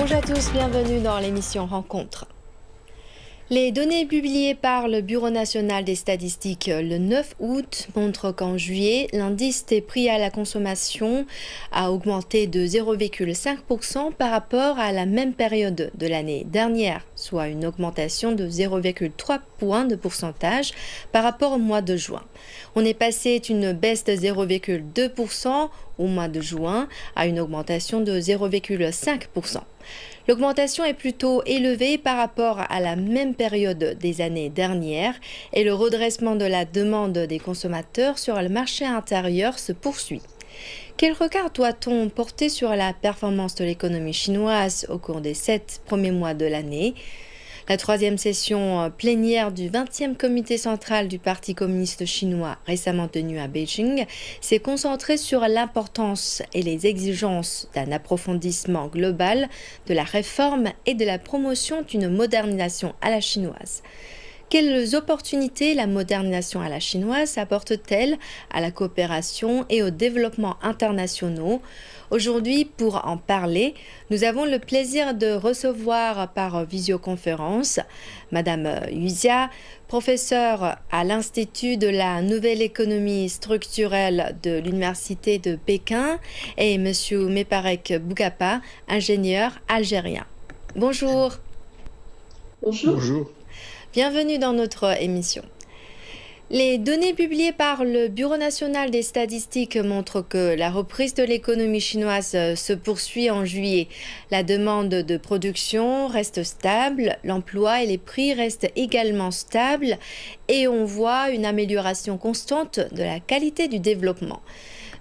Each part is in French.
Bonjour à tous, bienvenue dans l'émission Rencontre. Les données publiées par le Bureau national des statistiques le 9 août montrent qu'en juillet, l'indice des prix à la consommation a augmenté de 0,5% par rapport à la même période de l'année dernière, soit une augmentation de 0,3 points de pourcentage par rapport au mois de juin. On est passé d'une baisse de 0,2% au mois de juin à une augmentation de 0,5%. L'augmentation est plutôt élevée par rapport à la même période des années dernières et le redressement de la demande des consommateurs sur le marché intérieur se poursuit. Quel regard doit-on porter sur la performance de l'économie chinoise au cours des 7 premiers mois de l'année ? La troisième session plénière du 20e comité central du Parti communiste chinois, récemment tenue à Beijing, s'est concentrée sur l'importance et les exigences d'un approfondissement global de la réforme et de la promotion d'une modernisation à la chinoise. Quelles opportunités la modernisation à la chinoise apporte-t-elle à la coopération et au développement internationaux ? Aujourd'hui, pour en parler, nous avons le plaisir de recevoir par visioconférence Madame Yu Jia, professeure à l'Institut de la Nouvelle Économie Structurelle de l'Université de Pékin, et Monsieur Meparek Bougapa, ingénieur algérien. Bonjour. Bonjour. Bonjour. Bienvenue dans notre émission. Les données publiées par le Bureau national des statistiques montrent que la reprise de l'économie chinoise se poursuit en juillet. La demande de production reste stable, l'emploi et les prix restent également stables et on voit une amélioration constante de la qualité du développement.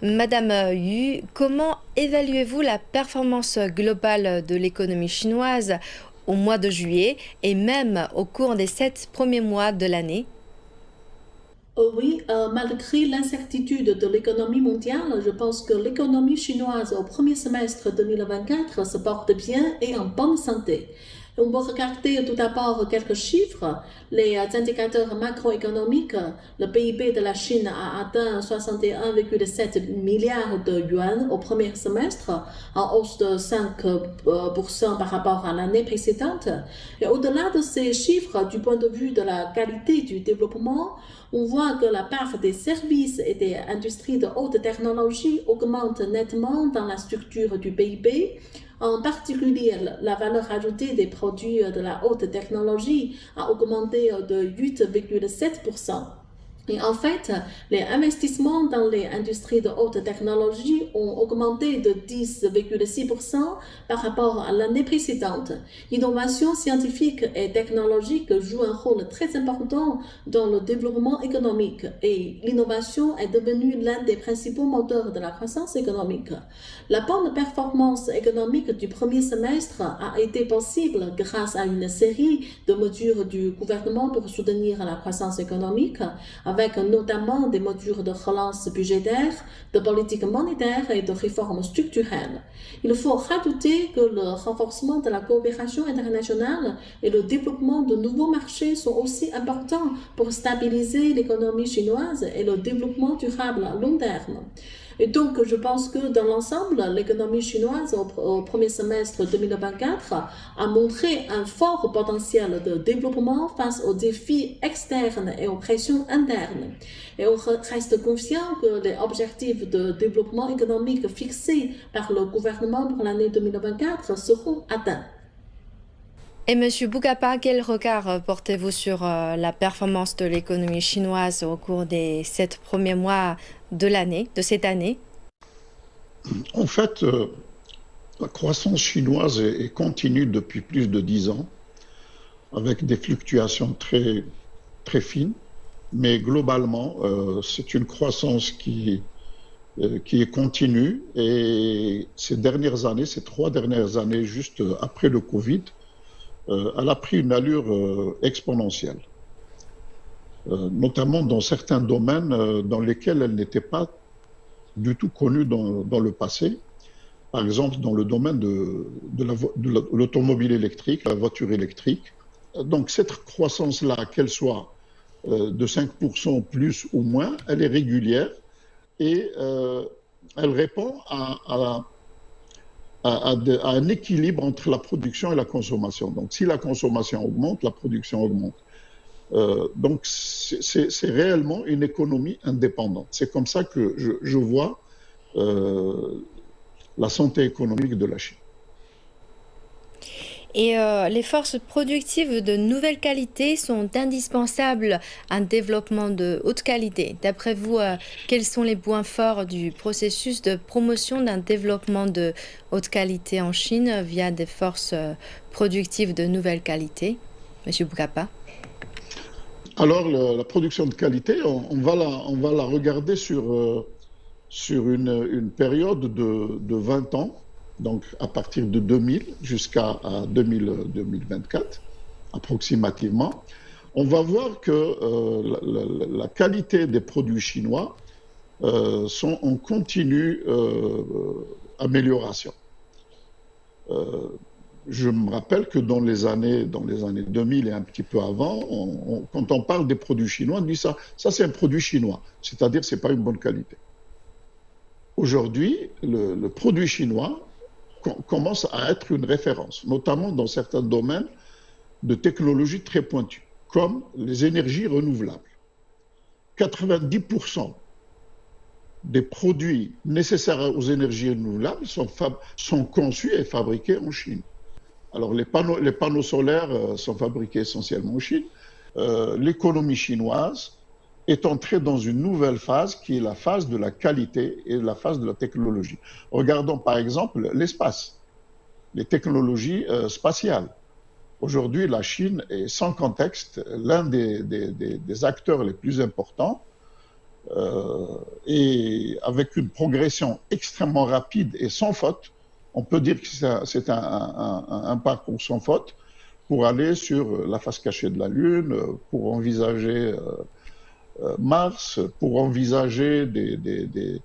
Madame Yu, comment évaluez-vous la performance globale de l'économie chinoise au mois de juillet et même au cours des 7 premiers mois de l'année? Oui, malgré l'incertitude de l'économie mondiale, je pense que l'économie chinoise au premier semestre 2024 se porte bien et en bonne santé. On peut regarder tout d'abord quelques chiffres. Les indicateurs macroéconomiques, le PIB de la Chine a atteint 61,7 milliards de yuan au premier semestre, en hausse de 5% par rapport à l'année précédente. Et au-delà de ces chiffres, du point de vue de la qualité du développement, on voit que la part des services et des industries de haute technologie augmente nettement dans la structure du PIB. En particulier, la valeur ajoutée des produits de la haute technologie a augmenté de 8,7%. Et en fait, les investissements dans les industries de haute technologie ont augmenté de 10,6% par rapport à l'année précédente. L'innovation scientifique et technologique joue un rôle très important dans le développement économique et l'innovation est devenue l'un des principaux moteurs de la croissance économique. La bonne performance économique du premier semestre a été possible grâce à une série de mesures du gouvernement pour soutenir la croissance économique, avec notamment des mesures de relance budgétaire, de politique monétaire et de réformes structurelles. Il faut rajouter que le renforcement de la coopération internationale et le développement de nouveaux marchés sont aussi importants pour stabiliser l'économie chinoise et le développement durable à long terme. Et donc, je pense que dans l'ensemble, l'économie chinoise au premier semestre 2024 a montré un fort potentiel de développement face aux défis externes et aux pressions internes. Et on reste confiant que les objectifs de développement économique fixés par le gouvernement pour l'année 2024 seront atteints. Et Monsieur Bougapa, quel regard portez-vous sur la performance de l'économie chinoise au cours des 7 premiers mois de cette année? En fait, la croissance chinoise est continue depuis plus de 10 ans, avec des fluctuations très, très fines, mais globalement, c'est une croissance qui est continue, et ces 3 dernières années, juste après le Covid, elle a pris une allure exponentielle, notamment dans certains domaines dans lesquels elle n'était pas du tout connue dans le passé. Par exemple, dans le domaine de l'automobile électrique, la voiture électrique. Donc cette croissance-là, qu'elle soit de 5% plus ou moins, elle est régulière et elle répond à à un équilibre entre la production et la consommation. Donc, si la consommation augmente, la production augmente. Donc, c'est réellement une économie indépendante. C'est comme ça que je vois la santé économique de la Chine. Et les forces productives de nouvelle qualité sont indispensables à un développement de haute qualité. D'après vous, quels sont les points forts du processus de promotion d'un développement de haute qualité en Chine via des forces productives de nouvelle qualité? Monsieur Boukapa. Alors, la production de qualité, on va la regarder sur une période de 20 ans, donc à partir de 2000 jusqu'à 2024, approximativement. On va voir que la qualité des produits chinois sont en continue amélioration. Je me rappelle que dans les années 2000 et un petit peu avant, quand on parle des produits chinois, on dit ça c'est un produit chinois, c'est-à-dire c'est pas une bonne qualité. Aujourd'hui, le produit chinois commence à être une référence, notamment dans certains domaines de technologie très pointues, comme les énergies renouvelables. 90% des produits nécessaires aux énergies renouvelables sont conçus et fabriqués en Chine. Alors, les panneaux solaires sont fabriqués essentiellement en Chine. L'économie chinoise est entrée dans une nouvelle phase qui est la phase de la qualité et la phase de la technologie. Regardons par exemple l'espace, les technologies spatiales. Aujourd'hui, la Chine est sans contexte l'un des acteurs les plus importants et avec une progression extrêmement rapide et sans faute. On peut dire que c'est un parcours sans faute pour aller sur la face cachée de la Lune, pour envisager Mars, pour envisager des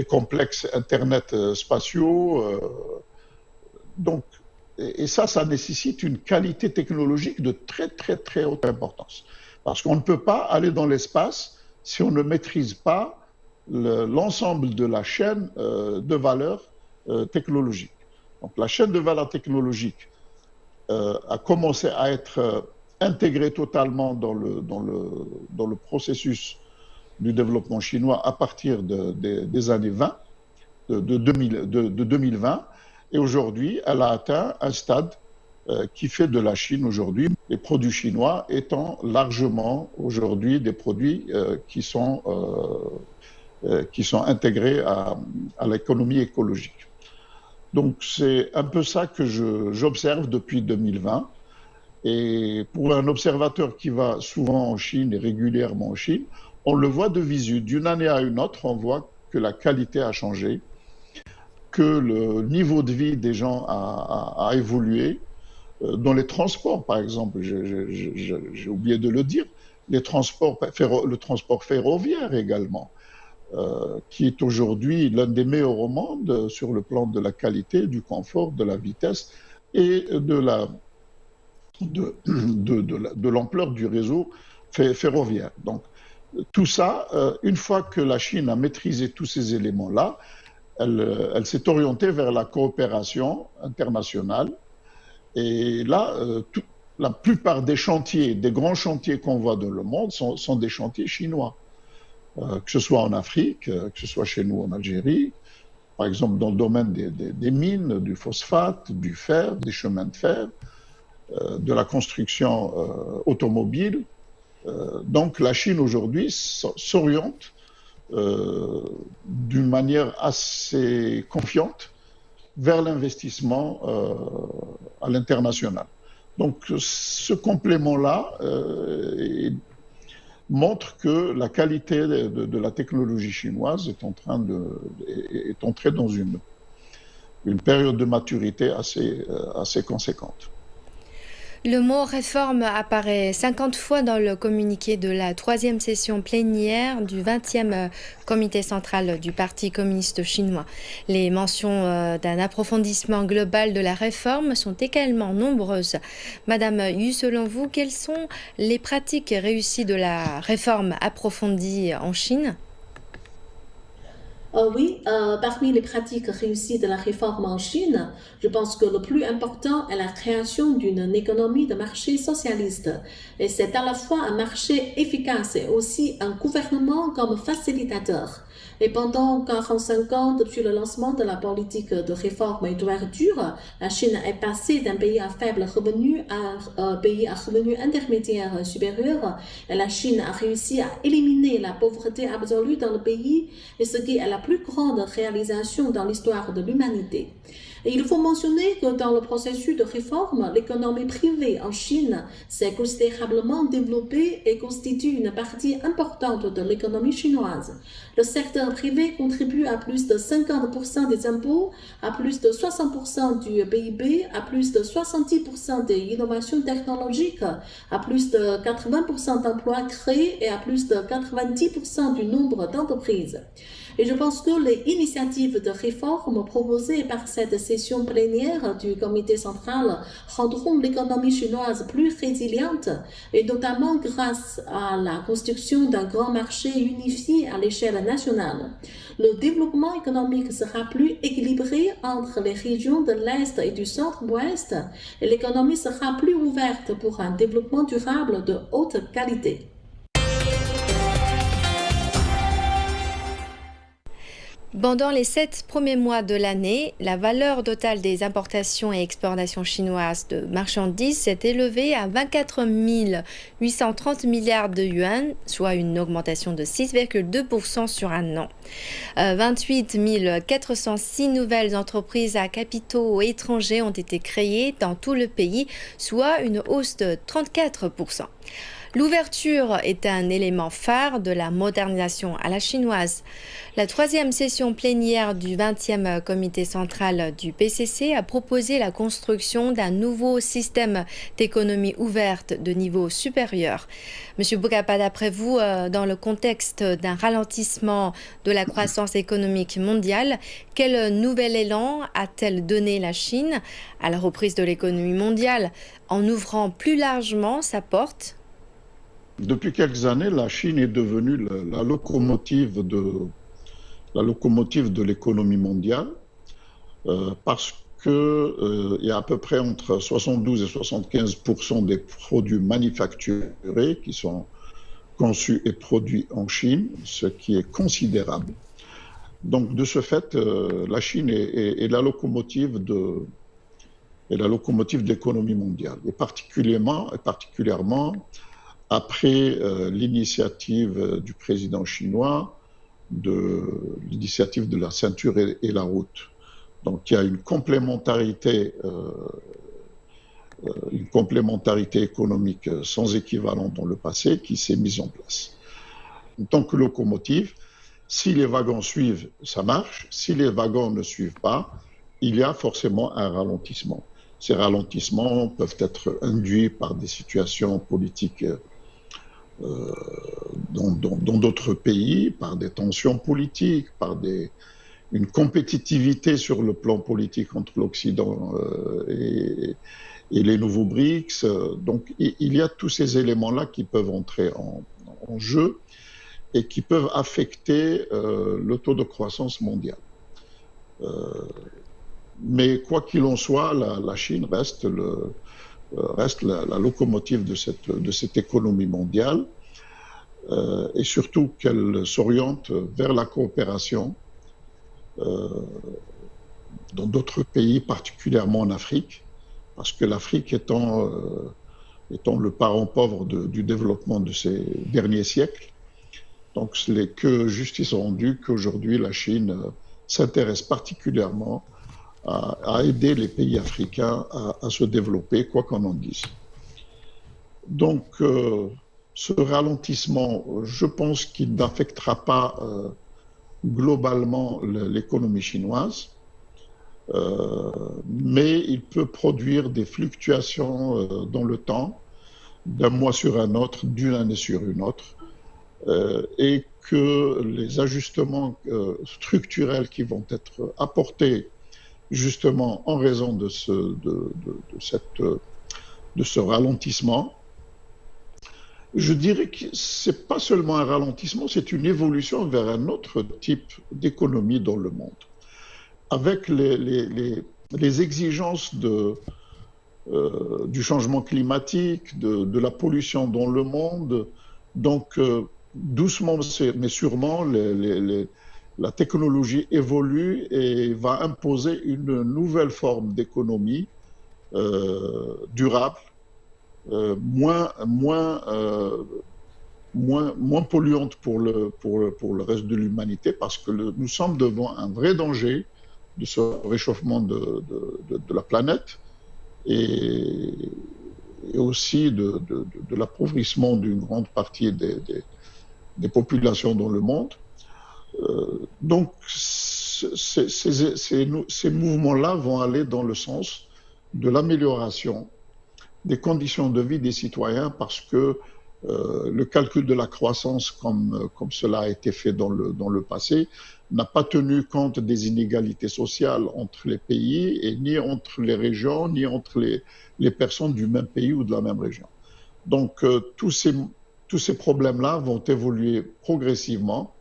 complexes Internet spatiaux. Donc, et ça nécessite une qualité technologique de très, très, très haute importance. Parce qu'on ne peut pas aller dans l'espace si on ne maîtrise pas l'ensemble de la chaîne de valeur technologique. Donc, la chaîne de valeur technologique a commencé à être intégrée totalement dans le processus du développement chinois à partir des années 20, de 2020. Et aujourd'hui, elle a atteint un stade qui fait de la Chine aujourd'hui, les produits chinois étant largement aujourd'hui des produits qui sont intégrés à l'économie écologique. Donc c'est un peu ça que j'observe depuis 2020. Et pour un observateur qui va souvent en Chine et régulièrement en Chine, on le voit de visu. D'une année à une autre, on voit que la qualité a changé, que le niveau de vie des gens a évolué. Dans les transports, par exemple, j'ai oublié de le dire, le transport ferroviaire également, qui est aujourd'hui l'un des meilleurs au monde sur le plan de la qualité, du confort, de la vitesse et de l'ampleur du réseau ferroviaire. Donc, tout ça, une fois que la Chine a maîtrisé tous ces éléments-là, elle s'est orientée vers la coopération internationale. Et là, la plupart des chantiers, des grands chantiers qu'on voit dans le monde sont des chantiers chinois. Que ce soit en Afrique, que ce soit chez nous en Algérie, par exemple dans le domaine des mines, du phosphate, du fer, des chemins de fer, de la construction automobile. Donc la Chine aujourd'hui s'oriente d'une manière assez confiante vers l'investissement à l'international. Donc ce complément-là montre que la qualité de la technologie chinoise est entrée dans une période de maturité assez conséquente. Le mot réforme apparaît 50 fois dans le communiqué de la 3e session plénière du 20e comité central du Parti communiste chinois. Les mentions d'un approfondissement global de la réforme sont également nombreuses. Madame Yu, selon vous, quelles sont les pratiques réussies de la réforme approfondie en Chine ? Oui, parmi les pratiques réussies de la réforme en Chine, je pense que le plus important est la création d'une économie de marché socialiste. Et c'est à la fois un marché efficace et aussi un gouvernement comme facilitateur. Et pendant 45 ans, depuis le lancement de la politique de réforme et d'ouverture, la Chine est passée d'un pays à faible revenu à un pays à revenu intermédiaire supérieur. Et la Chine a réussi à éliminer la pauvreté absolue dans le pays, et ce qui est la plus grande réalisation dans l'histoire de l'humanité. Et il faut mentionner que dans le processus de réforme, l'économie privée en Chine s'est considérablement développée et constitue une partie importante de l'économie chinoise. Le secteur privé contribue à plus de 50% des impôts, à plus de 60% du PIB, à plus de 70% des innovations technologiques, à plus de 80% d'emplois créés et à plus de 90% du nombre d'entreprises. Et je pense que les initiatives de réforme proposées par cette session plénière du comité central rendront l'économie chinoise plus résiliente, et notamment grâce à la construction d'un grand marché unifié à l'échelle nationale. Le développement économique sera plus équilibré entre les régions de l'Est et du Centre-Ouest, et l'économie sera plus ouverte pour un développement durable de haute qualité. Pendant les 7 premiers mois de l'année, la valeur totale des importations et exportations chinoises de marchandises s'est élevée à 24 830 milliards de yuan, soit une augmentation de 6,2% sur un an. 28 406 nouvelles entreprises à capitaux étrangers ont été créées dans tout le pays, soit une hausse de 34%. L'ouverture est un élément phare de la modernisation à la chinoise. La 3e session plénière du 20e comité central du PCC a proposé la construction d'un nouveau système d'économie ouverte de niveau supérieur. Monsieur Bokapa, d'après vous, dans le contexte d'un ralentissement de la croissance économique mondiale, quel nouvel élan a-t-elle donné la Chine à la reprise de l'économie mondiale en ouvrant plus largement sa porte ? Depuis quelques années, la Chine est devenue la locomotive de l'économie mondiale parce qu'il y a à peu près entre 72 et 75% des produits manufacturés qui sont conçus et produits en Chine, ce qui est considérable. Donc de ce fait, la Chine est la locomotive de l'économie mondiale, et particulièrement après l'initiative du président chinois, l'initiative de la ceinture et la route. Donc il y a une complémentarité économique sans équivalent dans le passé qui s'est mise en place. En tant que locomotive, si les wagons suivent, ça marche. Si les wagons ne suivent pas, il y a forcément un ralentissement. Ces ralentissements peuvent être induits par des situations politiques dans d'autres pays, par des tensions politiques, par une compétitivité sur le plan politique entre l'Occident et les nouveaux BRICS. Donc il y a tous ces éléments-là qui peuvent entrer en jeu et qui peuvent affecter le taux de croissance mondial. Mais quoi qu'il en soit, la Chine reste la locomotive de cette économie mondiale, et surtout qu'elle s'oriente vers la coopération dans d'autres pays, particulièrement en Afrique, parce que l'Afrique étant le parent pauvre du développement de ces derniers siècles, donc ce n'est que justice rendue qu'aujourd'hui la Chine s'intéresse particulièrement à aider les pays africains à se développer, quoi qu'on en dise. Donc, ce ralentissement, je pense qu'il n'affectera pas globalement l'économie chinoise, mais il peut produire des fluctuations dans le temps, d'un mois sur un autre, d'une année sur une autre, et que les ajustements structurels qui vont être apportés justement en raison de ce ralentissement, Je dirais que c'est pas seulement un ralentissement, c'est une évolution vers un autre type d'économie dans le monde. Avec les exigences du changement climatique, de la pollution dans le monde, donc doucement mais sûrement, la technologie évolue et va imposer une nouvelle forme d'économie durable, moins polluante pour le reste de l'humanité, parce que nous sommes devant un vrai danger de ce réchauffement de la planète et aussi de l'appauvrissement d'une grande partie des populations dans le monde. Donc, ces mouvements-là vont aller dans le sens de l'amélioration des conditions de vie des citoyens, parce que le calcul de la croissance, comme cela a été fait dans le passé, n'a pas tenu compte des inégalités sociales entre les pays, et ni entre les régions, ni entre les personnes du même pays ou de la même région. Donc, tous ces problèmes-là vont évoluer progressivement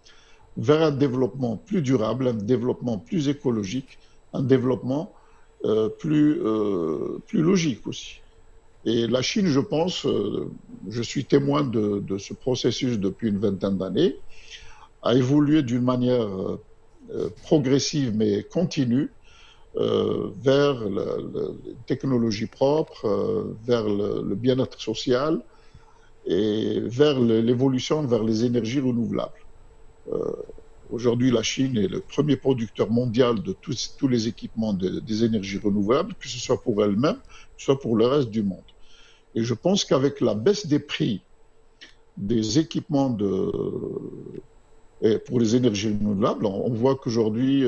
vers un développement plus durable, un développement plus écologique, un développement plus logique aussi. Et la Chine, je pense, je suis témoin de ce processus depuis une vingtaine d'années, a évolué d'une manière progressive mais continue vers la technologie propre, vers le bien-être social et vers l'évolution vers les énergies renouvelables. Aujourd'hui, la Chine est le premier producteur mondial de tous les équipements des énergies renouvelables, que ce soit pour elle-même, que ce soit pour le reste du monde. Et je pense qu'avec la baisse des prix des équipements pour les énergies renouvelables, on voit qu'aujourd'hui,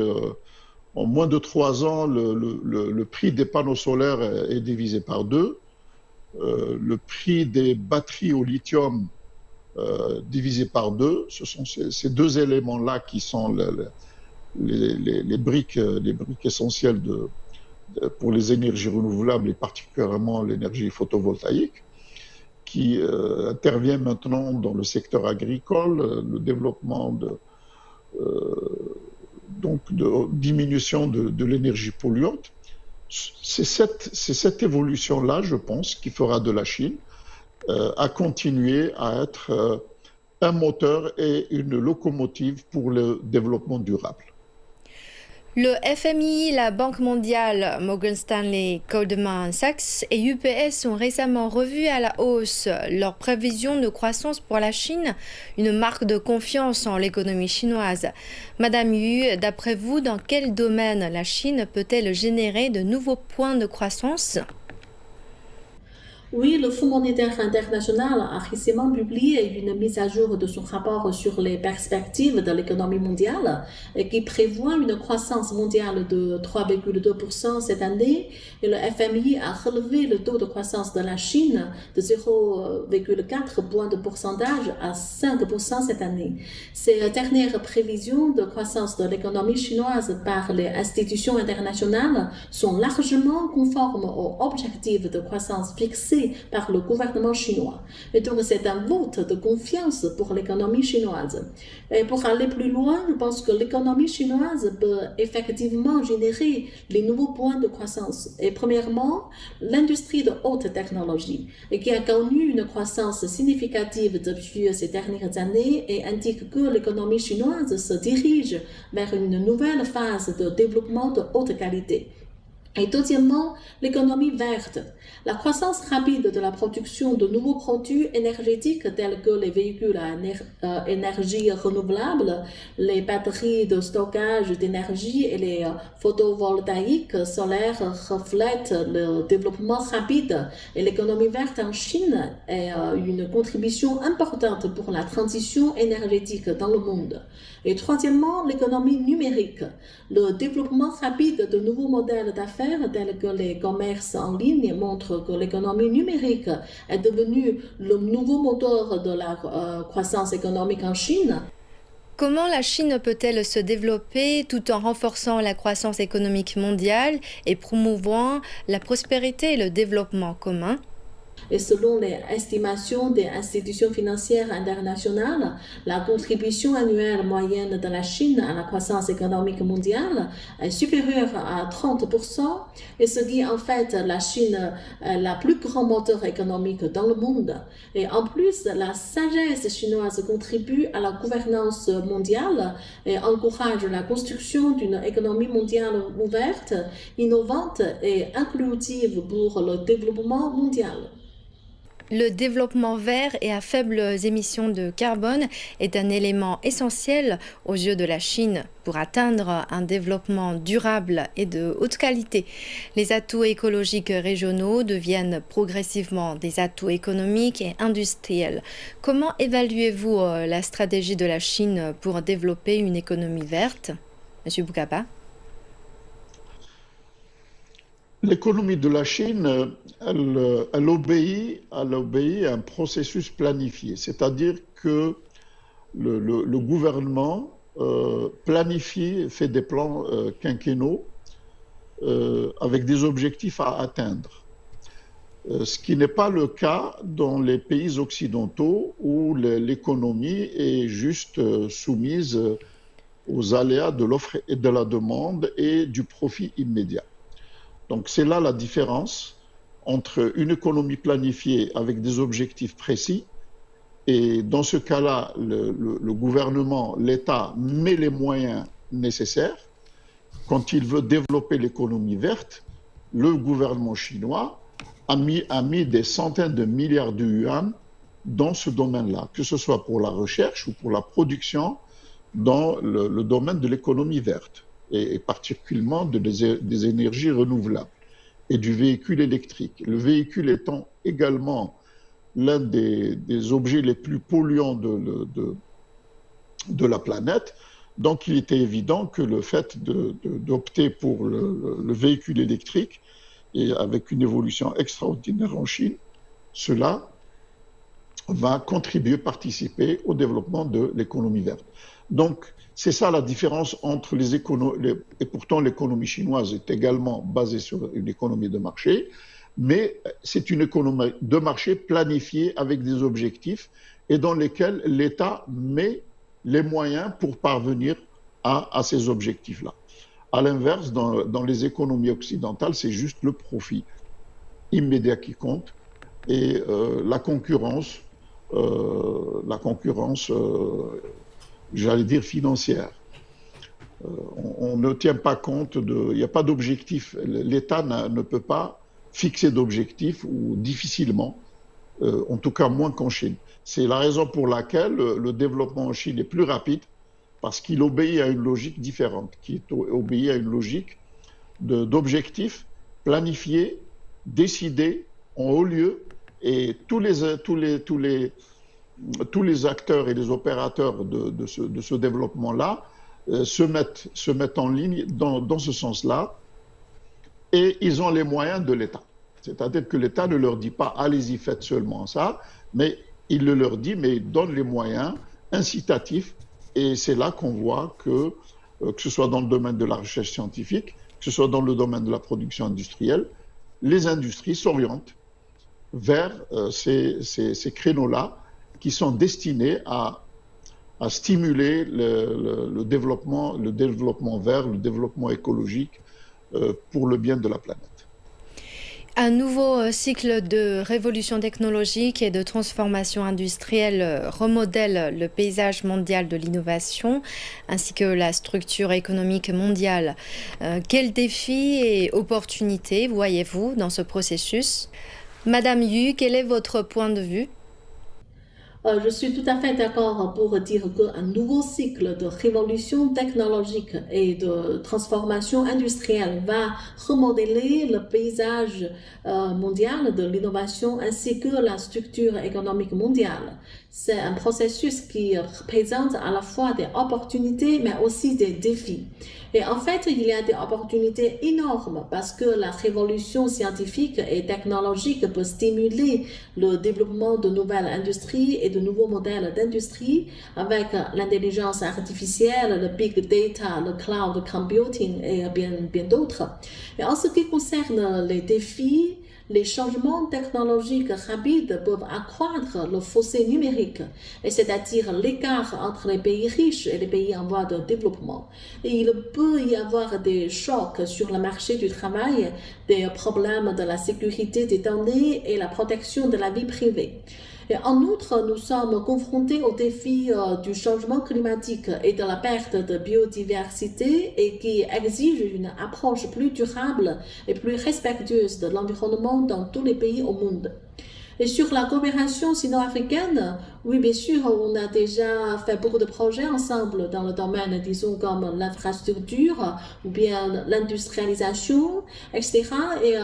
en moins de 3 ans, le prix des panneaux solaires est divisé par 2. Le prix des batteries au lithium divisé par 2. Ce sont ces deux éléments-là qui sont les briques essentielles pour les énergies renouvelables, et particulièrement l'énergie photovoltaïque, qui intervient maintenant dans le secteur agricole, le développement de diminution de l'énergie polluante. C'est cette évolution-là, je pense, qui fera de la Chine à continuer à être un moteur et une locomotive pour le développement durable. Le FMI, la Banque mondiale, Morgan Stanley, Goldman Sachs et UPS ont récemment revu à la hausse leurs prévisions de croissance pour la Chine, une marque de confiance en l'économie chinoise. Madame Yu, d'après vous, dans quel domaine la Chine peut-elle générer de nouveaux points de croissance ? Oui, le Fonds monétaire international a récemment publié une mise à jour de son rapport sur les perspectives de l'économie mondiale qui prévoit une croissance mondiale de 3,2% cette année, et le FMI a relevé le taux de croissance de la Chine de 0,4 points de pourcentage à 5% cette année. Ces dernières prévisions de croissance de l'économie chinoise par les institutions internationales sont largement conformes aux objectifs de croissance fixés par le gouvernement chinois. Et donc, c'est un vote de confiance pour l'économie chinoise. Et pour aller plus loin, je pense que l'économie chinoise peut effectivement générer les nouveaux points de croissance. Et premièrement, l'industrie de haute technologie, qui a connu une croissance significative depuis ces dernières années et indique que l'économie chinoise se dirige vers une nouvelle phase de développement de haute qualité. Et deuxièmement, l'économie verte. La croissance rapide de la production de nouveaux produits énergétiques tels que les véhicules à énergie renouvelable, les batteries de stockage d'énergie et les photovoltaïques solaires reflètent le développement rapide. Et l'économie verte en Chine est une contribution importante pour la transition énergétique dans le monde. Et troisièmement, l'économie numérique. Le développement rapide de nouveaux modèles d'affaires tels que les commerces en ligne montre que l'économie numérique est devenue le nouveau moteur de la croissance économique en Chine. Comment la Chine peut-elle se développer tout en renforçant la croissance économique mondiale et promouvant la prospérité et le développement commun ? Et selon les estimations des institutions financières internationales, la contribution annuelle moyenne de la Chine à la croissance économique mondiale est supérieure à 30%, et ce qui en fait la Chine la plus grand moteur économique dans le monde. Et en plus, la sagesse chinoise contribue à la gouvernance mondiale et encourage la construction d'une économie mondiale ouverte, innovante et inclusive pour le développement mondial. Le développement vert et à faibles émissions de carbone est un élément essentiel aux yeux de la Chine pour atteindre un développement durable et de haute qualité. Les atouts écologiques régionaux deviennent progressivement des atouts économiques et industriels. Comment évaluez-vous la stratégie de la Chine pour développer une économie verte, Monsieur Boukapa? L'économie de la Chine, elle obéit à un processus planifié, c'est-à-dire que le gouvernement planifie, fait des plans quinquennaux avec des objectifs à atteindre. Ce qui n'est pas le cas dans les pays occidentaux où l'économie est juste soumise aux aléas de l'offre et de la demande et du profit immédiat. Donc c'est là la différence entre une économie planifiée avec des objectifs précis, et dans ce cas-là, le gouvernement, l'État met les moyens nécessaires. Quand il veut développer l'économie verte, le gouvernement chinois a mis des centaines de milliards de yuan dans ce domaine-là, que ce soit pour la recherche ou pour la production dans le domaine de l'économie verte, et particulièrement des énergies renouvelables et du véhicule électrique. Le véhicule étant également l'un des objets les plus polluants de la planète, donc il était évident que le fait d'opter pour le véhicule électrique, et avec une évolution extraordinaire en Chine, cela va contribuer, participer au développement de l'économie verte. Donc, c'est ça la différence entre les économies, et pourtant l'économie chinoise est également basée sur une économie de marché, mais c'est une économie de marché planifiée avec des objectifs et dans lesquels l'État met les moyens pour parvenir à ces objectifs-là. À l'inverse, dans les économies occidentales, c'est juste le profit immédiat qui compte, et la concurrence, j'allais dire financière. On ne tient pas compte il n'y a pas d'objectif. L'État ne peut pas fixer d'objectifs, ou difficilement, en tout cas moins qu'en Chine. C'est la raison pour laquelle le développement en Chine est plus rapide, parce qu'il obéit à une logique différente, qui obéit à une logique d'objectifs planifiés, décidés en haut lieu, et tous les acteurs et les opérateurs de ce développement-là se mettent en ligne dans ce sens-là, et ils ont les moyens de l'État. C'est-à-dire que l'État ne leur dit pas « allez-y, faites seulement ça », mais il le leur dit, mais il donne les moyens incitatifs, et c'est là qu'on voit que ce soit dans le domaine de la recherche scientifique, que ce soit dans le domaine de la production industrielle, les industries s'orientent vers ces créneaux-là, qui sont destinés à stimuler le développement vert, le développement écologique pour le bien de la planète. Un nouveau cycle de révolution technologique et de transformation industrielle remodèle le paysage mondial de l'innovation ainsi que la structure économique mondiale. Quels défis et opportunités voyez-vous dans ce processus? Madame Yu, quel est votre point de vue? Je suis tout à fait d'accord pour dire qu'un nouveau cycle de révolution technologique et de transformation industrielle va remodeler le paysage mondial de l'innovation ainsi que la structure économique mondiale. C'est un processus qui représente à la fois des opportunités mais aussi des défis. Et en fait, il y a des opportunités énormes parce que la révolution scientifique et technologique peut stimuler le développement de nouvelles industries et de nouveaux modèles d'industrie avec l'intelligence artificielle, le big data, le cloud computing et bien d'autres. Et en ce qui concerne les défis, les changements technologiques rapides peuvent accroître le fossé numérique, c'est-à-dire l'écart entre les pays riches et les pays en voie de développement. Et il peut y avoir des chocs sur le marché du travail, des problèmes de la sécurité des données et la protection de la vie privée. Et en outre, nous sommes confrontés au défi du changement climatique et de la perte de biodiversité et qui exige une approche plus durable et plus respectueuse de l'environnement dans tous les pays au monde. Et sur la coopération sino-africaine, oui, bien sûr, on a déjà fait beaucoup de projets ensemble dans le domaine, disons, comme l'infrastructure ou bien l'industrialisation, etc. Et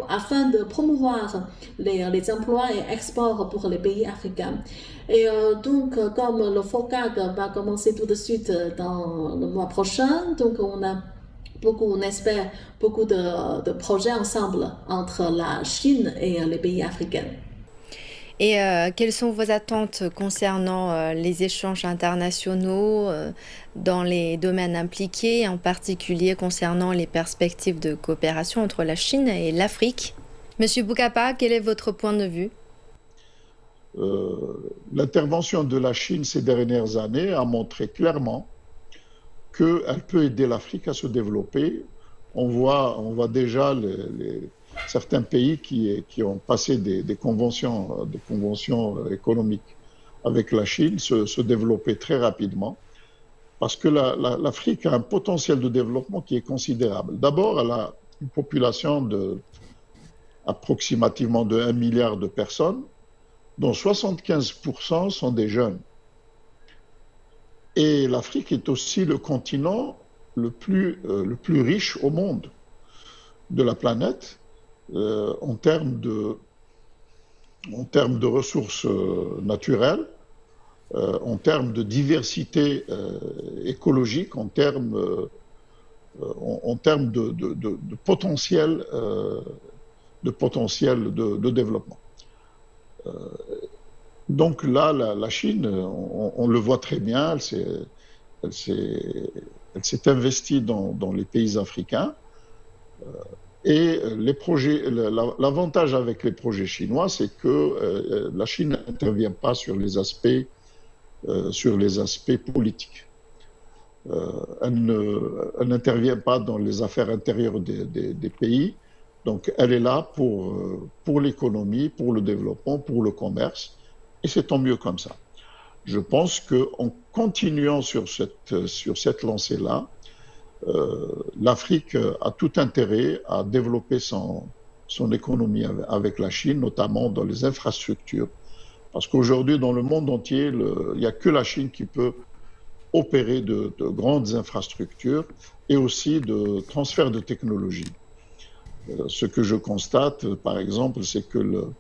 afin de promouvoir les emplois et exports pour les pays africains. Et donc, comme le FOCAC va commencer tout de suite dans le mois prochain, donc on espère beaucoup de projets ensemble entre la Chine et les pays africains. Et quelles sont vos attentes concernant les échanges internationaux dans les domaines impliqués, en particulier concernant les perspectives de coopération entre la Chine et l'Afrique? Monsieur Boukapa, quel est votre point de vue? L'intervention de la Chine ces dernières années a montré clairement qu'elle peut aider l'Afrique à se développer. On voit déjà certains pays qui ont passé des conventions économiques avec la Chine se développer très rapidement parce que l'Afrique a un potentiel de développement qui est considérable. D'abord, elle a une population approximativement de 1 milliard de personnes, dont 75% sont des jeunes. Et l'Afrique est aussi le continent le plus riche au monde de la planète en termes de ressources naturelles, en termes de diversité écologique, en termes de potentiel de développement. Donc là, la Chine, on le voit très bien, elle s'est investie dans les pays africains. Et l'avantage avec les projets chinois, c'est que la Chine n'intervient pas sur les aspects politiques. Elle n'intervient pas dans les affaires intérieures des pays. Donc, elle est là pour l'économie, pour le développement, pour le commerce. Et c'est tant mieux comme ça. Je pense qu'en continuant sur cette lancée-là, l'Afrique a tout intérêt à développer son économie avec la Chine, notamment dans les infrastructures. Parce qu'aujourd'hui, dans le monde entier, il n'y a que la Chine qui peut opérer de grandes infrastructures et aussi de transfert de technologie. Ce que je constate, par exemple, c'est que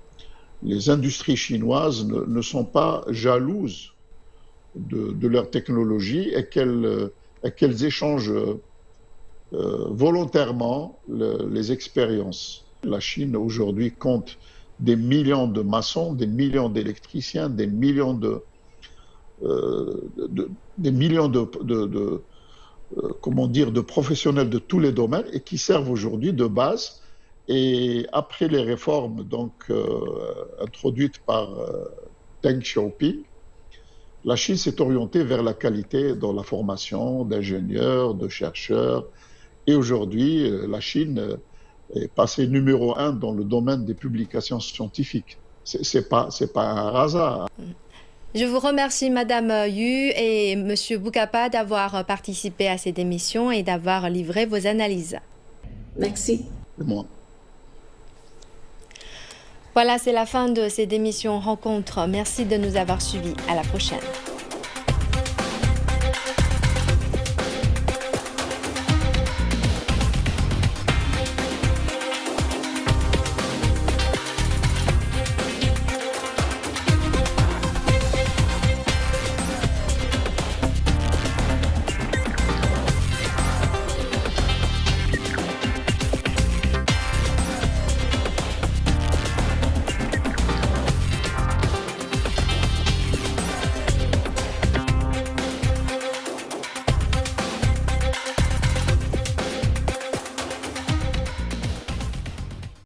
les industries chinoises ne sont pas jalouses de leur technologie et qu'elles échangent volontairement les expériences. La Chine aujourd'hui compte des millions de maçons, des millions d'électriciens, des millions de professionnels de tous les domaines et qui servent aujourd'hui de base. Et après les réformes introduites par Deng Xiaoping, la Chine s'est orientée vers la qualité dans la formation d'ingénieurs, de chercheurs. Et aujourd'hui, la Chine est passée numéro 1 dans le domaine des publications scientifiques. C'est pas un hasard. Je vous remercie, Madame Yu et Monsieur Boukapa, d'avoir participé à cette émission et d'avoir livré vos analyses. Merci. C'est moi. Voilà, c'est la fin de cette émission Rencontre. Merci de nous avoir suivis. À la prochaine.